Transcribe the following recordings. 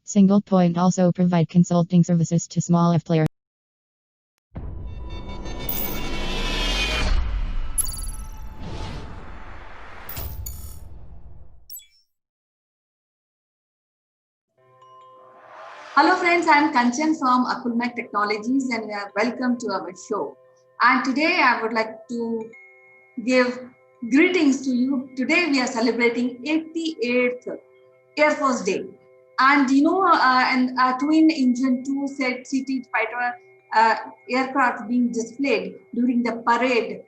Single Point also provide consulting services to small F players. Hello friends, I am Kanchan from Akulmach Technologies and welcome to our show. And today I would like to give greetings to you. Today we are celebrating 88th Air Force Day. And twin engine two-seated fighter aircraft being displayed during the parade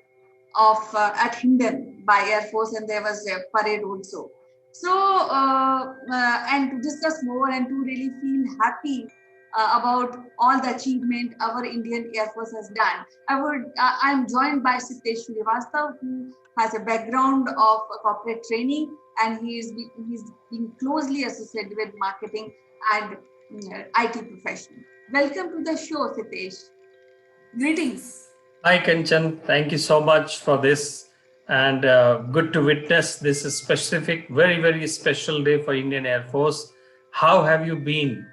of at Hindon by Air Force, and there was a parade also. So, and to discuss more and to really feel happy about all the achievement our Indian Air Force has done, I'm joined by Sitesh Srivastav, who has a background of corporate training, and he's been closely associated with marketing and IT profession. Welcome to the show, Sitesh. Greetings. Hi, Kanchan. Thank you so much for this. And good to witness this specific, very, very special day for Indian Air Force. How have you been?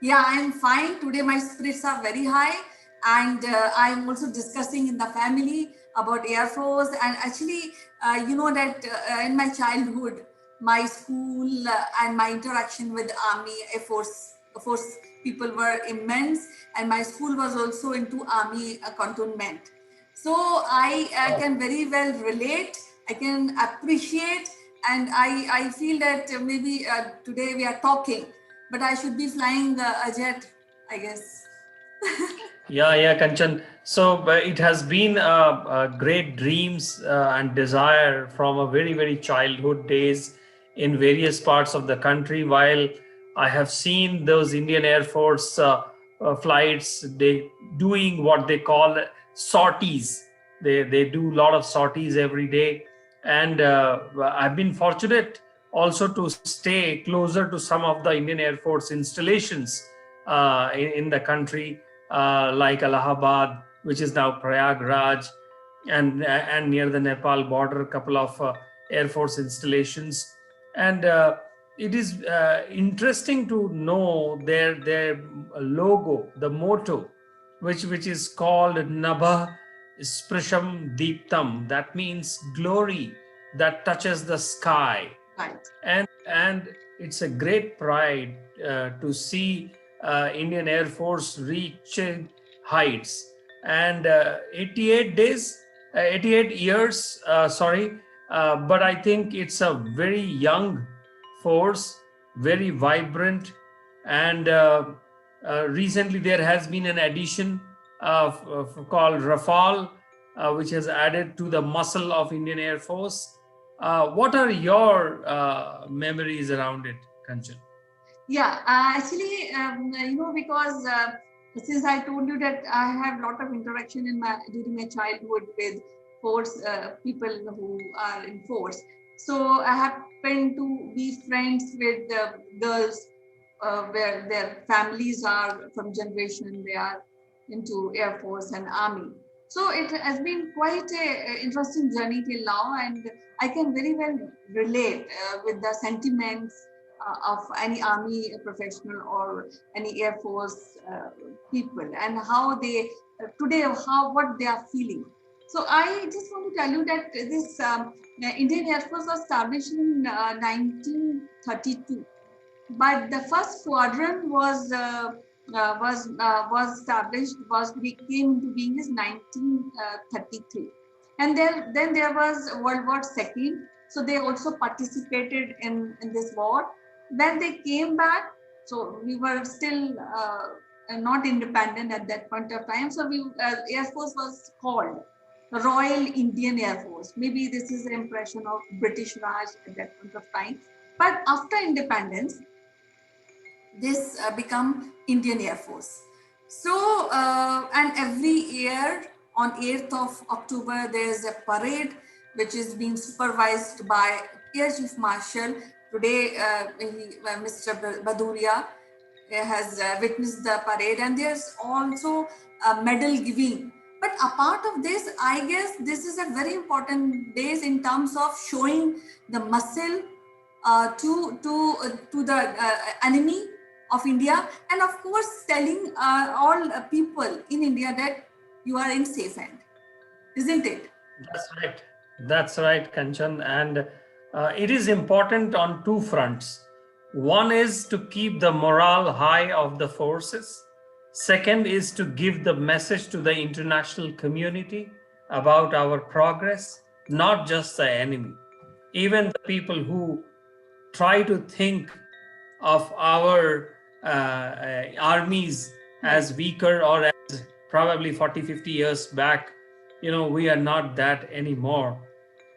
Yeah, I'm fine. Today my spirits are very high. And I'm also discussing in the family about Air Force. And actually, you know that in my childhood, my school and my interaction with Army, Air Force people were immense. And my school was also into Army cantonment. So I can very well relate, I can appreciate, and I feel that maybe today we are talking, but I should be flying a jet, I guess. Yeah, Kanchan. So it has been great dreams and desire from a very, very childhood days in various parts of the country. While I have seen those Indian Air Force flights, they doing what they call sorties. They do a lot of sorties every day, and I've been fortunate also to stay closer to some of the Indian Air Force installations in the country, like Allahabad, which is now Prayagraj, and near the Nepal border, a couple of Air Force installations. And it is interesting to know their logo, the motto, which is called Nabha Sprisham Deeptam. That means glory that touches the sky. Right. And it's a great pride to see Indian Air Force reach heights. And 88 days, 88 years, but I think it's a very young force, very vibrant. And recently there has been an addition called Rafale, which has added to the muscle of Indian Air Force. What are your memories around it, Kanchan? Yeah, actually, because since I told you that I have a lot of interaction during my childhood with force people who are in force, so I happen to be friends with girls where their families are from generation they are into Air Force and Army. So it has been quite a interesting journey till now, and I can very well relate with the sentiments of any army professional or any Air Force people, and how they today how what they are feeling. So I just want to tell you that this Indian Air Force was established in 1932, but the first squadron was established came into being is 1933, and then there was World War II. So they also participated in this war. When they came back, so we were still not independent at that point of time. So Air Force was called Royal Indian Air Force. Maybe this is the impression of British Raj at that point of time. But after independence, this become Indian Air Force. So, and every year on 8th of October, there's a parade which is being supervised by Air Chief Marshal. Today, Mr. Baduria has witnessed the parade, and there's also a medal giving. But apart of this, I guess this is a very important day in terms of showing the muscle to the enemy, of India, and of course telling all people in India that you are in safe hand, isn't it? That's right. That's right, Kanchan. And it is important on two fronts. One is to keep the morale high of the forces. Second is to give the message to the international community about our progress, not just the enemy. Even the people who try to think of our armies as weaker or as probably 40, 50 years back, we are not that anymore.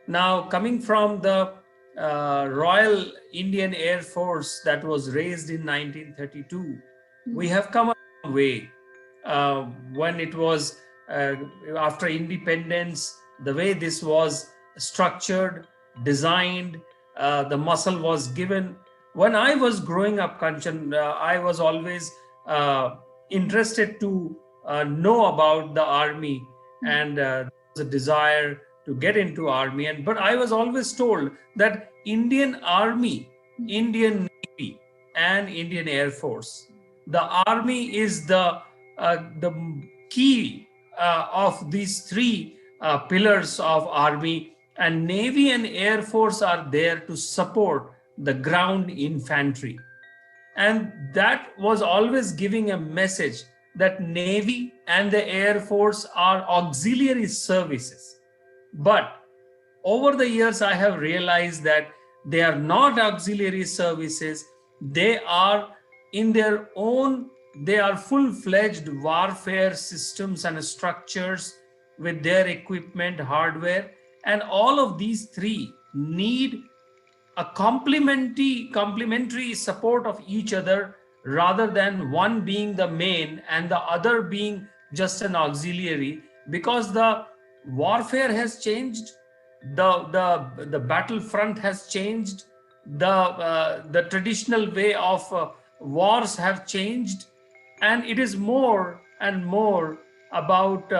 Now, coming from the Royal Indian Air Force that was raised in 1932, we have come a long way. When it was after independence, the way this was structured, designed, the muscle was given. When I was growing up, Kanchan, I was always interested to know about the army, and there was a desire to get into army. And but I was always told that Indian Army, Indian Navy, and Indian Air Force, the army is the key of these three pillars of army, and Navy and Air Force are there to support the ground infantry. And that was always giving a message that Navy and the Air Force are auxiliary services. But over the years, I have realized that they are not auxiliary services. They are in their own, they are full-fledged warfare systems and structures with their equipment, hardware, and all of these three need a complementary support of each other, rather than one being the main and the other being just an auxiliary, because the warfare has changed, the battlefront has changed, the traditional way of wars have changed, and it is more and more about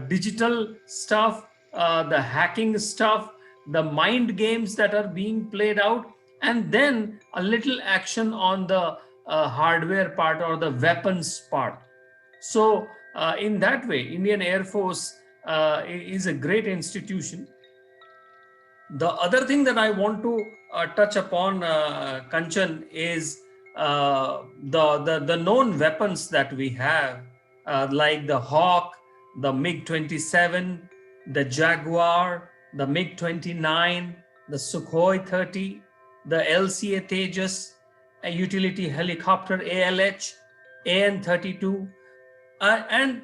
digital stuff, the hacking stuff, the mind games that are being played out, and then a little action on the hardware part or the weapons part. So, in that way, Indian Air Force is a great institution. The other thing that I want to touch upon, Kanchan, is the known weapons that we have, like the Hawk, the MiG-27, the Jaguar, the MiG-29, the Sukhoi 30, the LCA Tejas, a utility helicopter ALH, AN-32, and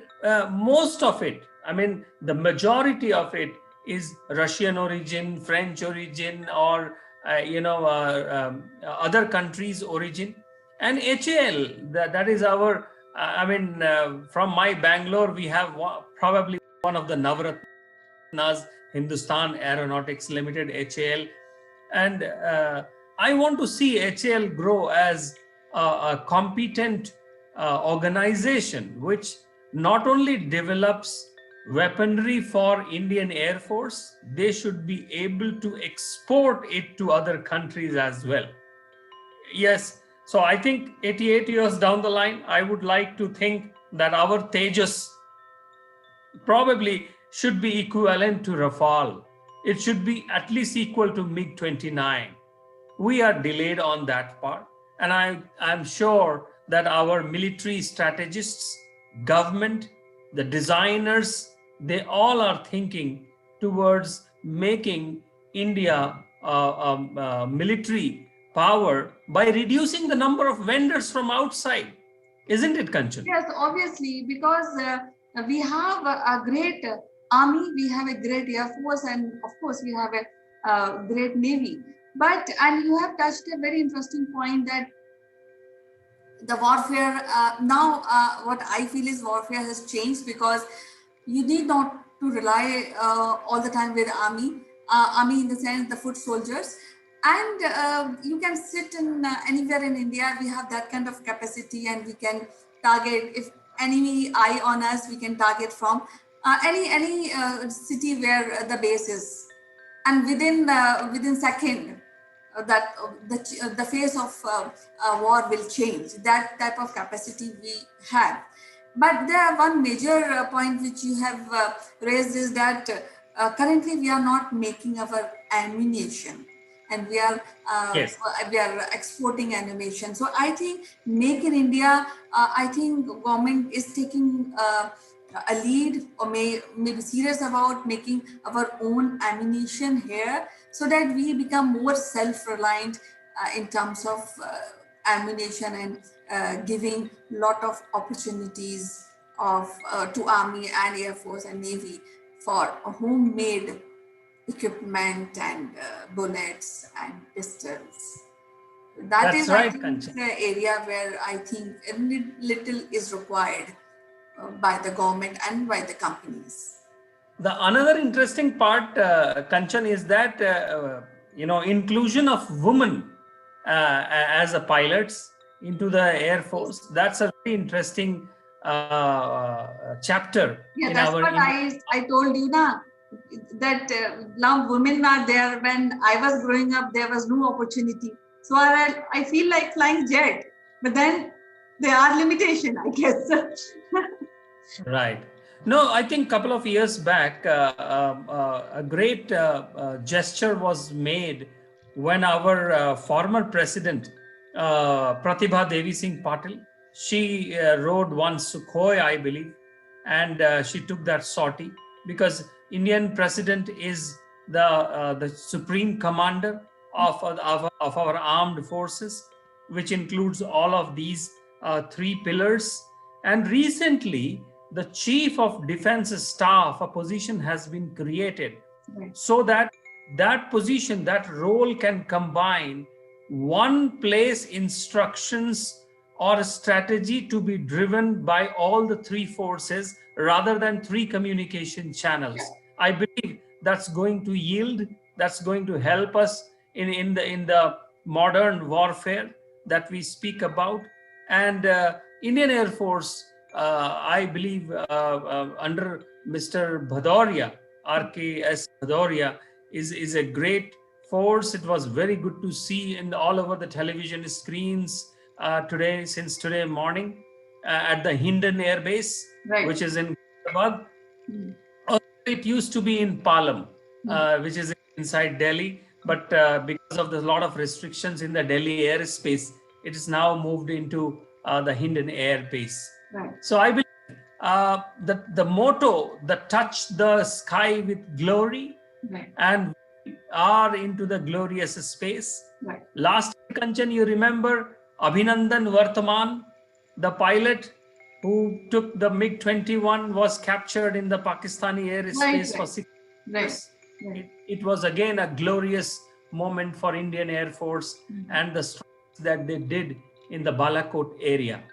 most of it, I mean, the majority of it is Russian origin, French origin, or other countries' origin. And HAL, that is our, from my Bangalore, we have probably one of the Navratnas, Hindustan Aeronautics Limited, HAL. And I want to see HAL grow as a competent organization which not only develops weaponry for Indian Air Force, they should be able to export it to other countries as well. Yes, so I think 88 years down the line, I would like to think that our Tejas probably should be equivalent to Rafale. It should be at least equal to MiG-29. We are delayed on that part. And I'm sure that our military strategists, government, the designers, they all are thinking towards making India military power by reducing the number of vendors from outside. Isn't it, Kanchan? Yes, obviously, because we have a great army, we have a great air force, and of course, we have a great navy. But, and you have touched a very interesting point that the warfare now, what I feel is warfare has changed, because you need not to rely all the time with army in the sense the foot soldiers, and you can sit in anywhere in India. We have that kind of capacity, and we can target, if enemy eye on us, we can target from any city where the base is, and within second the face of war will change. That type of capacity we have. But there are one major point which you have raised is that currently we are not making our ammunition, and Yes, we are exporting animation. So I think make in India. I think government is taking a lead, or may be serious about making our own ammunition here, so that we become more self-reliant in terms of ammunition, and giving lot of opportunities of to Army and Air Force and Navy for homemade equipment and bullets and pistols. That that's is, I right, think, Kanchan. the area where I think a little is required by the government and by the companies. The another interesting part, Kanchan, is that inclusion of women as a pilots into the Air Yes. Force. That's a very interesting chapter Yeah, in that's our what Indian. I told you now, that now women are there. When I was growing up, there was no opportunity. So I feel like flying jet, but then there are limitation, I guess. Right. No, I think couple of years back, a great gesture was made when our former president, Pratibha Devi Singh Patil, she rode one Sukhoi, I believe, and she took that sortie because Indian president is the supreme commander of our armed forces, which includes all of these three pillars. And recently, the chief of defense staff, a position has been created, Right. so that that position, that role can combine one place instructions or a strategy to be driven by all the three forces rather than three communication channels. I believe that's going to yield, that's going to help us in the modern warfare that we speak about. And Indian Air Force, I believe, under Mr. Bhadoria, RKS Bhadoria, is a great force. It was very good to see in all over the television screens today, since today morning, at the Hindon Air Base, Right. which is in Hyderabad. Mm. It used to be in Palam, which is inside Delhi, but because of the lot of restrictions in the Delhi airspace, it is now moved into the Hindon Air Base. Right. So I believe the motto, the touch the sky with glory, Right. and we are into the glorious space. Right. Last year, Kanchan, you remember Abhinandan Vartaman, the pilot who took the MiG-21, was captured in the Pakistani airspace for 6 Right. years. It was again a glorious moment for Indian Air Force and the strikes that they did in the Balakot area.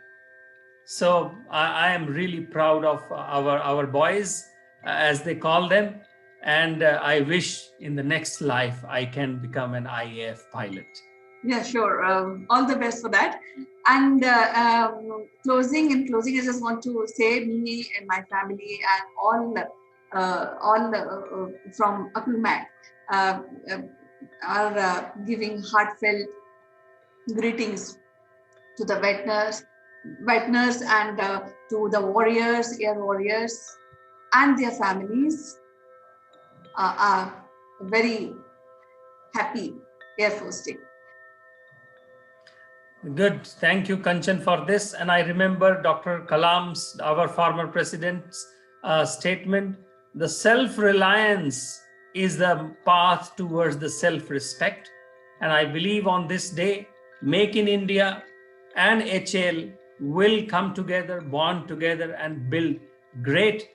So I am really proud of our boys, as they call them, and I wish in the next life I can become an IAF pilot. Yeah, sure. All the best for that. And in closing, I just want to say, me and my family and all from Akulmach uh, uh, are giving heartfelt greetings to the veterans and to the warriors, air warriors, and their families. Are very happy Air Force Day. Good. Thank you, Kanchan, for this. And I remember Dr. Kalam's, our former president's statement, the self-reliance is the path towards the self-respect. And I believe on this day, Make in India and HL will come together, bond together, and build great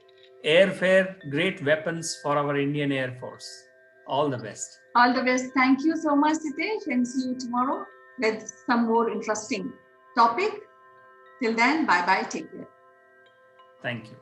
airfare, great weapons for our Indian Air Force. All the best. All the best. Thank you so much, Sitesh, and see you tomorrow with some more interesting topic. Till then, bye-bye. Take care. Thank you.